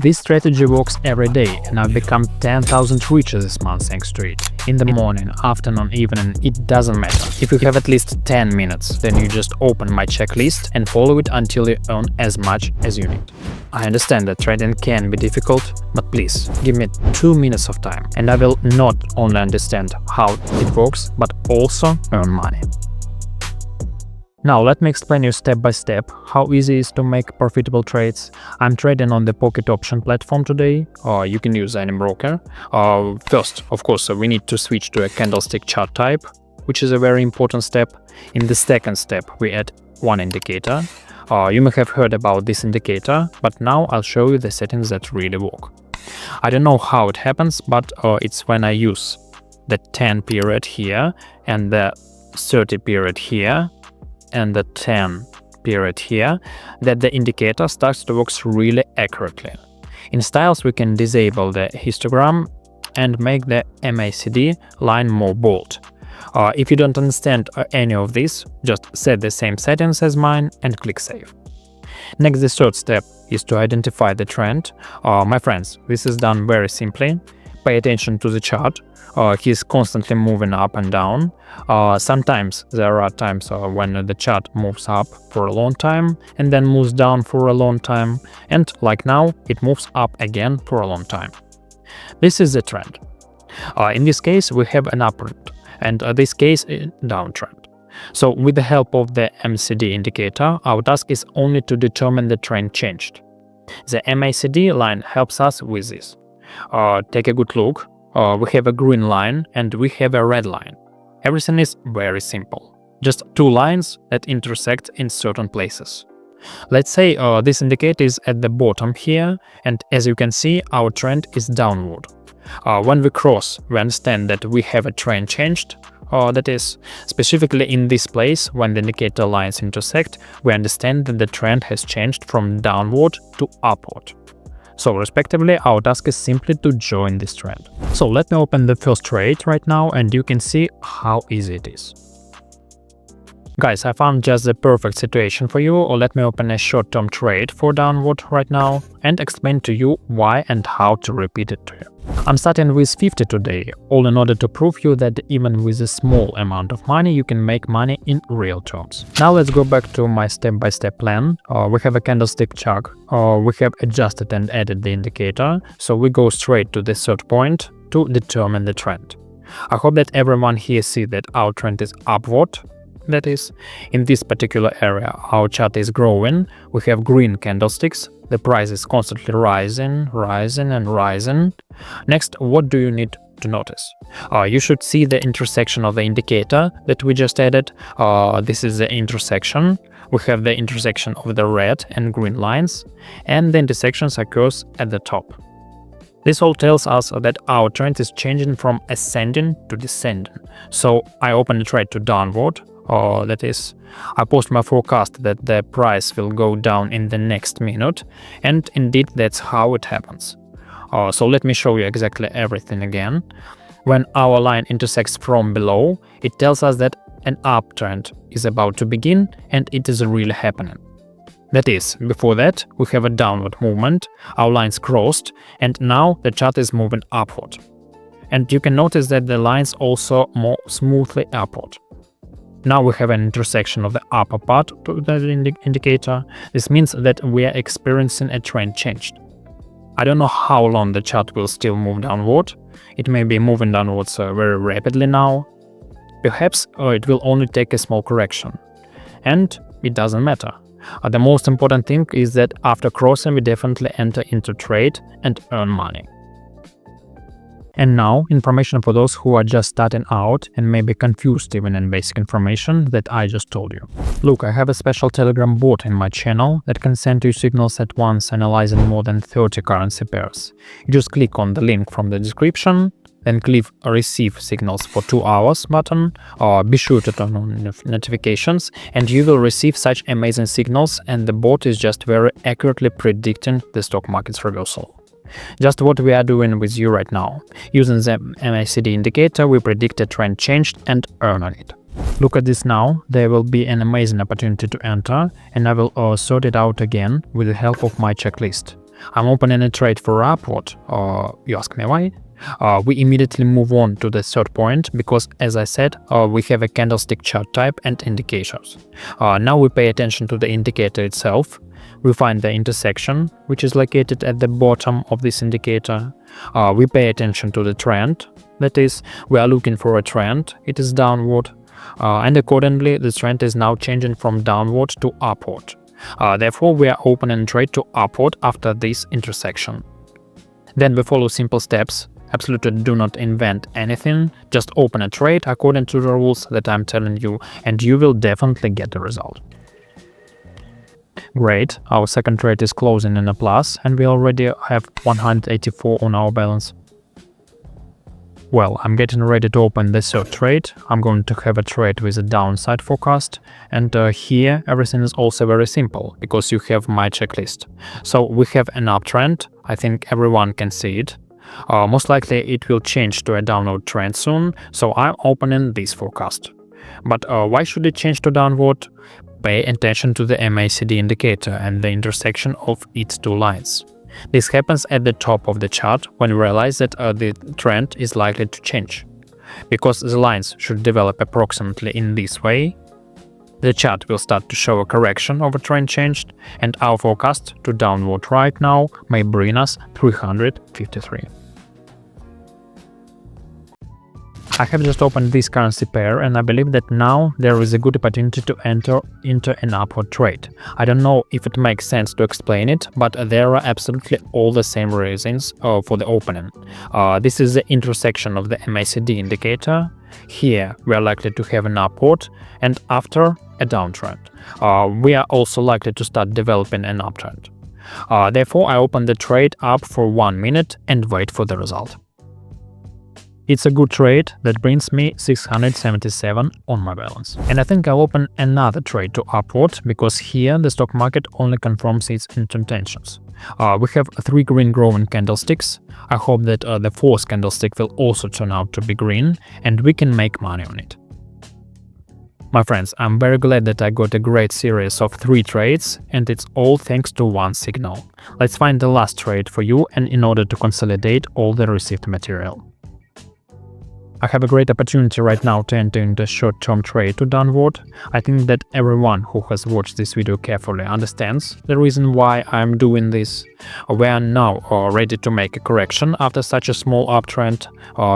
This strategy works every day, and I've become 10,000 richer this month thanks to it. In the morning, afternoon, evening, it doesn't matter. If you have at least 10 minutes, then you just open my checklist and follow it until you earn as much as you need. I understand that trading can be difficult, but please, give me 2 minutes of time, and I will not only understand how it works, but also earn money. Now let me explain you step by step how easy it is to make profitable trades. I'm trading on the Pocket Option platform today, or you can use any broker. First, of course, we need to switch to a candlestick chart type, which is a very important step. In the second step, we add one indicator. You may have heard about this indicator, but now I'll show you the settings that really work. I don't know how it happens, but it's when I use the 10 period here and the 30 period here and the 10 period here that the indicator starts to work really accurately. In styles, we can disable the histogram and make the MACD line more bold. If you don't understand any of this, just set the same settings as mine and click Save. Next, the third step is to identify the trend. My friends, this is done very simply. Pay attention to the chart. He's constantly moving up and down. Sometimes there are times when the chart moves up for a long time and then moves down for a long time, and like now, it moves up again for a long time. This is the trend. In this case, we have an uptrend, and this case, a downtrend. So with the help of the MACD indicator, our task is only to determine the trend changed. The MACD line helps us with this. Take a good look. We have a green line and we have a red line. Everything is very simple. Just two lines that intersect in certain places. Let's say this indicator is at the bottom here, and as you can see, our trend is downward. When we cross, we understand that we have a trend changed. That is, specifically in this place, when the indicator lines intersect, we understand that the trend has changed from downward to upward. So respectively, our task is simply to join this trend. So let me open the first trade right now and you can see how easy it is. Guys, I found just the perfect situation for you, or let me open a short-term trade for downward right now and explain to you why and how to repeat it to you. I'm starting with 50 today, all in order to prove you that even with a small amount of money you can make money in real terms. Now let's go back to my step-by-step plan. We have a candlestick chart, we have adjusted and added the indicator, so we go straight to the third point to determine the trend. I hope that everyone here sees that our trend is upward. That is, in this particular area, our chart is growing, we have green candlesticks, the price is constantly rising, rising and rising. Next, what do you need to notice? You should see the intersection of the indicator that we just added. This is the intersection. We have the intersection of the red and green lines, and the intersections occurs at the top. This all tells us that our trend is changing from ascending to descending. So I open the trade to downward. That is, I post my forecast that the price will go down in the next minute, and indeed that's how it happens. So let me show you exactly everything again. When our line intersects from below, it tells us that an uptrend is about to begin and it is really happening. That is, before that, we have a downward movement, our lines crossed, and now the chart is moving upward. And you can notice that the lines also move smoothly upward. Now we have an intersection of the upper part to the indicator. This means that we are experiencing a trend change. I don't know how long the chart will still move downward. It may be moving downwards very rapidly now. Perhaps it will only take a small correction. And it doesn't matter. The most important thing is that after crossing, we definitely enter into trade and earn money. And now, information for those who are just starting out and may be confused even in basic information that I just told you. Look, I have a special Telegram bot in my channel that can send you signals at once, analyzing more than 30 currency pairs. You just click on the link from the description, then click Receive Signals for 2 hours button, or be sure to turn on notifications, and you will receive such amazing signals, and the bot is just very accurately predicting the stock market's reversal. Just what we are doing with you right now. Using the MACD indicator, we predict a trend changed and earn on it. Look at this now. There will be an amazing opportunity to enter, and I will sort it out again with the help of my checklist. I'm opening a trade for upward. You ask me why? We immediately move on to the third point because, as I said, we have a candlestick chart type and indicators. Now we pay attention to the indicator itself. We find the intersection, which is located at the bottom of this indicator. We pay attention to the trend. That is, we are looking for a trend. It is downward. And accordingly, the trend is now changing from downward to upward. Therefore, we are opening trade to upward after this intersection. Then we follow simple steps. Absolutely do not invent anything. Just open a trade according to the rules that I'm telling you, and you will definitely get the result. Great, our second trade is closing in a plus, and we already have 184 on our balance. Well, I'm getting ready to open the third trade. I'm going to have a trade with a downside forecast, and here everything is also very simple, because you have my checklist. So we have an uptrend, I think everyone can see it. Most likely it will change to a downward trend soon, so I'm opening this forecast. But why should it change to downward? Pay attention to the MACD indicator and the intersection of its two lines. This happens at the top of the chart when you realize that the trend is likely to change. Because the lines should develop approximately in this way, the chart will start to show a correction of a trend changed, and our forecast to downward right now may bring us 353. I have just opened this currency pair, and I believe that now there is a good opportunity to enter into an upward trade. I don't know if it makes sense to explain it, but there are absolutely all the same reasons for the opening. This is the intersection of the MACD indicator. Here we are likely to have an upward, and after a downtrend. We are also likely to start developing an uptrend. Therefore, I open the trade up for 1 minute and wait for the result. It's a good trade that brings me 677 on my balance. And I think I'll open another trade to upward, because here the stock market only confirms its intentions. We have 3 green growing candlesticks. I hope that the 4th candlestick will also turn out to be green, and we can make money on it. My friends, I'm very glad that I got a great series of 3 trades, and it's all thanks to one signal. Let's find the last trade for you, and in order to consolidate all the received material. I have a great opportunity right now to enter into a short-term trade to downward. I think that everyone who has watched this video carefully understands the reason why I'm doing this. We are now ready to make a correction after such a small uptrend.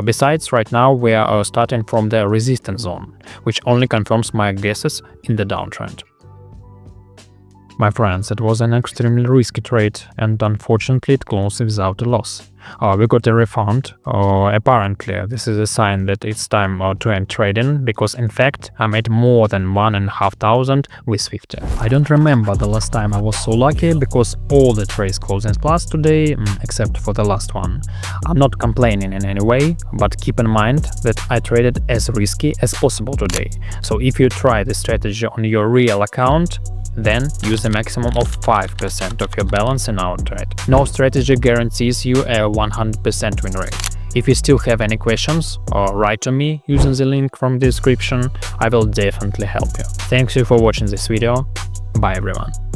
Besides, right now we are starting from the resistance zone, which only confirms my guesses in the downtrend. My friends, it was an extremely risky trade, and unfortunately it closed without a loss. We got a refund. Apparently this is a sign that it's time to end trading, because in fact I made more than 1,500 with 50. I don't remember the last time I was so lucky, because all the trades closed in plus today, except for the last one. I'm not complaining in any way, but keep in mind that I traded as risky as possible today. So if you try this strategy on your real account, then use a maximum of 5% of your balance in our trade. No strategy guarantees you a 100% win rate. If you still have any questions, write to me using the link from the description. I will definitely help you. Thanks you for watching this video. Bye everyone.